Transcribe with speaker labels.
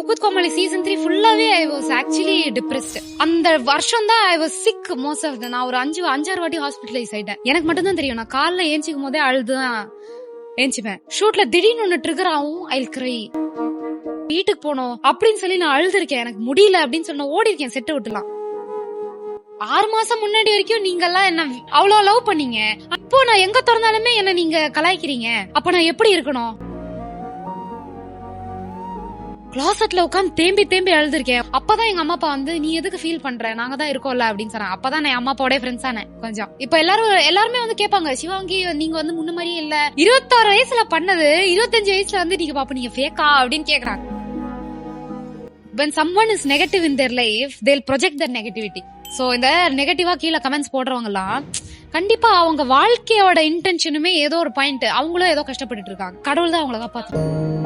Speaker 1: Cook கோமாளி season 3 ஃபுல்லாவே I was actually depressed. அந்த வருஷம் தான் I was sick most of the. நான் ஒரு 5-6 வாட்டி ஹாஸ்பிட்டலைஸ் ஆயிட்டேன். எனக்கு மட்டும் தான் தெரியும். நான் காலைல ஏஞ்சிக்கும் போதே அழுதுதான் ஏஞ்சிப்பேன். ஷூட்ல திடீர்னு ஒன்னு ட்ரிகர் ஆகும், ஐ வில் கிரை. வீட்டுக்கு போனோம் அப்படின்னு சொல்லி நான் அழுதுருக்கேன். எனக்கு முடியல அப்படின்னு சொன்ன ஓடி இருக்கேன் செட்டை விட்டுலாம். 6 மாசம் முன்னாடி வரைக்கும் நீங்க எல்லாம் என்ன அவ்வளவு லவ் பண்ணீங்க. அப்போ நான் எங்க திறந்தாலுமே என்ன நீங்க கலாய்க்கிறீங்க. அப்ப நான் எப்படி இருக்கணும்? கிளாசெட்ல உட்காந்து தேம்பி அழுதுருக்கேன். அப்பதான் எங்க அம்மா அப்பா வந்து நீ எதுக்கு ஃபீல் பண்ற, நாங்க தான் இருக்கோம்ல அப்படின்னு சொன்னாங்க. அப்பதான் என் அம்மா அப்பாவோட ஃப்ரெண்ட்ஸ் ஆனேன் கொஞ்சம். இப்ப எல்லாருமே வந்து கேட்பாங்க, சிவாங்கி நீங்க வந்து முன்ன மாதிரியே இல்ல, 26 வயசுல பண்ணது 25 வயசுல வந்து நீங்க பாப்ப நீங்க ஃபேக்கா அப்படின்னு கேக்குறாங்க. When someone is negative in their life, they'll project their negativity. So இந்த நெகட்டிவா கீழே கமெண்ட்ஸ் போடுறவங்கலாம் கண்டிப்பா அவங்க வாழ்க்கையோட இன்டென்ஷனுமே ஏதோ ஒரு பாயிண்ட், அவங்களும் ஏதோ கஷ்டப்பட்டுட்டு இருக்காங்க. கடவுள் தான் அவங்கள காப்பாத்துறாங்க.